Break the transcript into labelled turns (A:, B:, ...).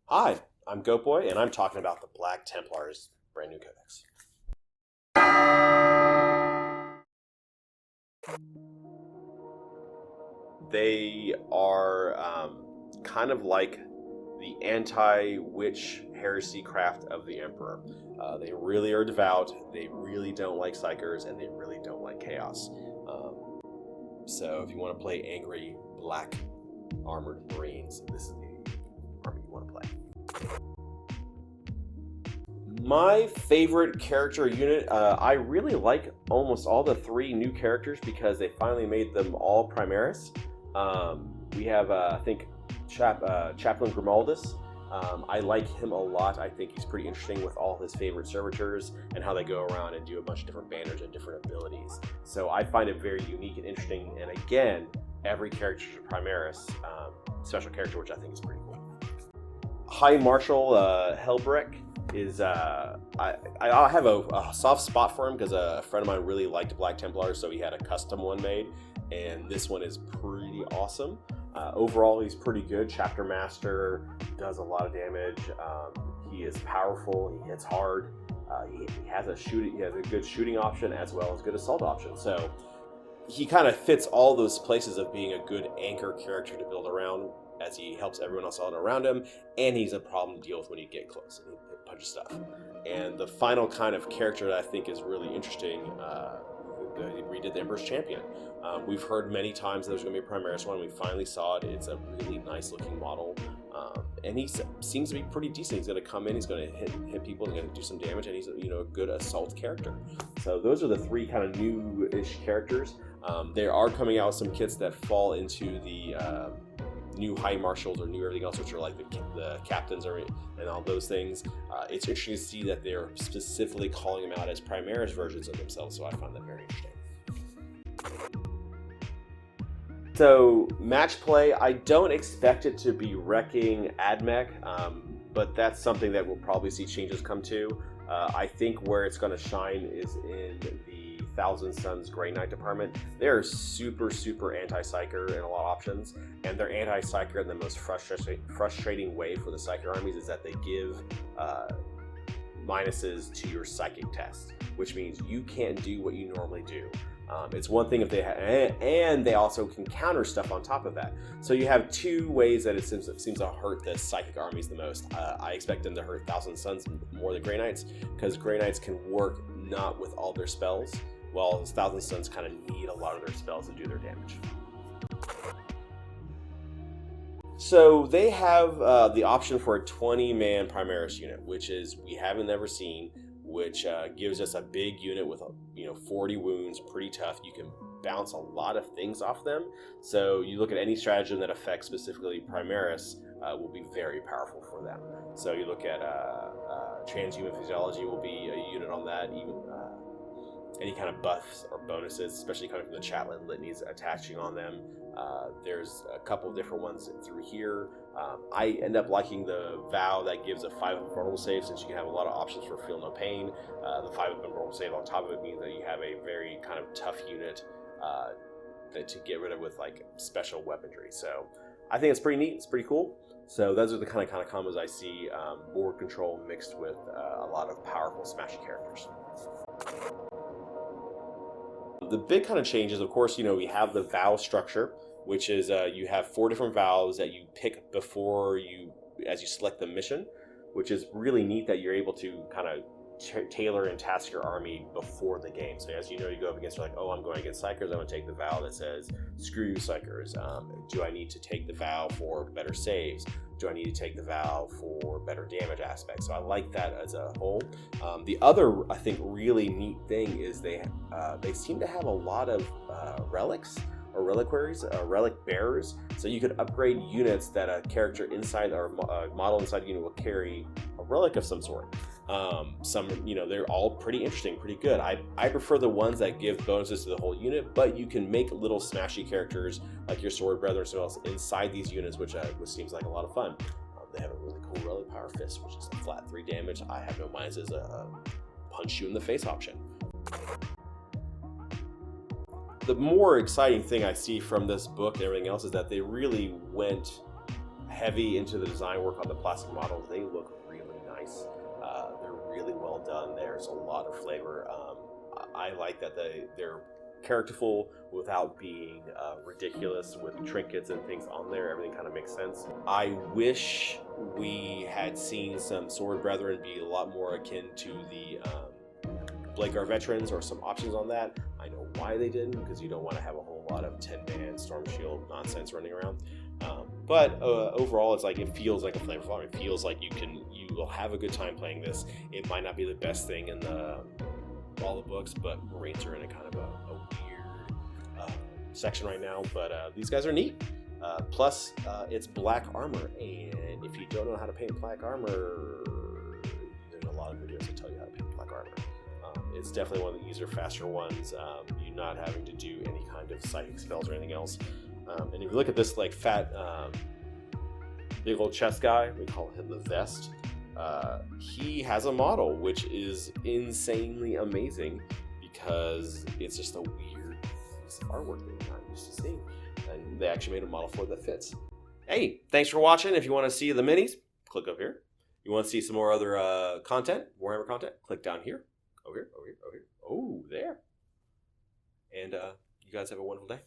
A: Hi, I'm Goatboy, and I'm talking about the Black Templars brand new codex. They are kind of like the anti-witch heresy craft of the Emperor. They really are devout, they really don't like psychers, and they really don't like chaos. So if you want to play angry, black, armored Marines, this is the army you want to play. My favorite character unit, I really like almost all the three new characters because they finally made them all Primaris. We have, I think, Chaplain Grimaldus. I like him a lot. I think he's pretty interesting with all his favorite servitors and how they go around and do a bunch of different banners and different abilities. So I find it very unique and interesting. And again, every character is a Primaris special character, which I think is pretty cool. High Marshal Helbrick is I have a soft spot for him because a friend of mine really liked Black Templars, so he had a custom one made, and this one is pretty awesome. Overall, he's pretty good. Chapter Master, does a lot of damage. He is powerful. He hits hard. He has a good shooting option as well as good assault option. So he kind of fits all those places of being a good anchor character to build around, as he helps everyone else out around him, and he's a problem to deal with when you get close and he punches stuff. And the final kind of character that I think is really interesting, they redid the Emperor's Champion. We've heard many times there's going to be a Primaris one. We finally saw it. It's a really nice looking model, and he seems to be pretty decent. He's going to come in, he's going to hit people, he's going to do some damage, and he's a good assault character. So those are the three kind of new-ish characters. They are coming out with some kits that fall into the new High Marshals or new everything else, which are like the captains and all those things. It's interesting to see that they're specifically calling them out as Primaris versions of themselves, so I find that very interesting. So match play, I don't expect it to be wrecking AdMech, but that's something that we'll probably see changes come to. I think where it's going to shine is in the Thousand Suns Grey Knight department. They're super anti-psyker in a lot of options, and they're anti-psyker in the most frustrating way for the psyker armies is that they give minuses to your psychic test, which means you can't do what you normally do. It's one thing if they and they also can counter stuff on top of that. So you have two ways that it seems to hurt the psychic armies the most. I expect them to hurt Thousand Suns more than Grey Knights, because Grey Knights can work not with all their spells, while Thousand Suns kind of need a lot of their spells to do their damage. So they have the option for a 20-man Primaris unit, which is we haven't ever seen, which gives us a big unit with 40 wounds, pretty tough. You can bounce a lot of things off them. So you look at any stratagem that affects specifically Primaris will be very powerful for them. So you look at Transhuman Physiology will be a unit on that. Even any kind of buffs or bonuses, especially coming from the Chatlet litanies attaching on them. There's a couple of different ones through here. I end up liking the Vow that gives a 5 vulnerable save, since you can have a lot of options for Feel No Pain. The 5 vulnerable save on top of it means that you have a very kind of tough unit to get rid of with like special weaponry. So I think it's pretty neat. It's pretty cool. So those are the kind of combos I see. Board control mixed with a lot of powerful smashy characters. The big kind of changes, of course, we have the vow structure, which is you have 4 different vows that you pick as you select the mission, which is really neat that you're able to kind of tailor and task your army before the game. So as you go up against, you're like, oh, I'm going against Psychers, I'm going to take the vow that says, screw you Psychers. Do I need to take the vow for better saves? Do I need to take the vow for better damage aspects? So I like that as a whole. The other, I think, really neat thing is they seem to have a lot of relics or reliquaries, relic bearers. So you could upgrade units that a character inside or a model inside the unit will carry a relic of some sort. They're all pretty interesting, pretty good. I prefer the ones that give bonuses to the whole unit, but you can make little smashy characters like your sword brother or something else inside these units, which seems like a lot of fun. They have a really cool Relic Power Fist, which is a flat 3 damage. I have no minds as a punch you in the face option. The more exciting thing I see from this book and everything else is that they really went heavy into the design work on the plastic models. They look really nice. They're really well done. There's a lot of flavor. I like that they're characterful without being ridiculous with trinkets and things on there. Everything kind of makes sense. I wish we had seen some Sword Brethren be a lot more akin to the Blakegar veterans, or some options on that. I know why they didn't, because you don't want to have a whole lot of 10-man Storm Shield nonsense running around. But overall, it's like, it feels like a flavor farm. It feels like you will have a good time playing this. It might not be the best thing in all the books, but Marines are in a kind of a weird section right now. But these guys are neat. Plus, it's black armor, and if you don't know how to paint black armor, there's a lot of videos that tell you how to paint black armor. It's definitely one of the easier, faster ones. You're not having to do any kind of psychic spells or anything else. And if you look at this like fat, big old chest guy, we call him the Vest. He has a model which is insanely amazing, because it's just a weird piece of artwork that you're not used to seeing. And they actually made a model for it that fits. Hey, thanks for watching. If you want to see the minis, click up here. You want to see some more other content, Warhammer content, click down here. Over here, over here, over here. Oh, there. And you guys have a wonderful day.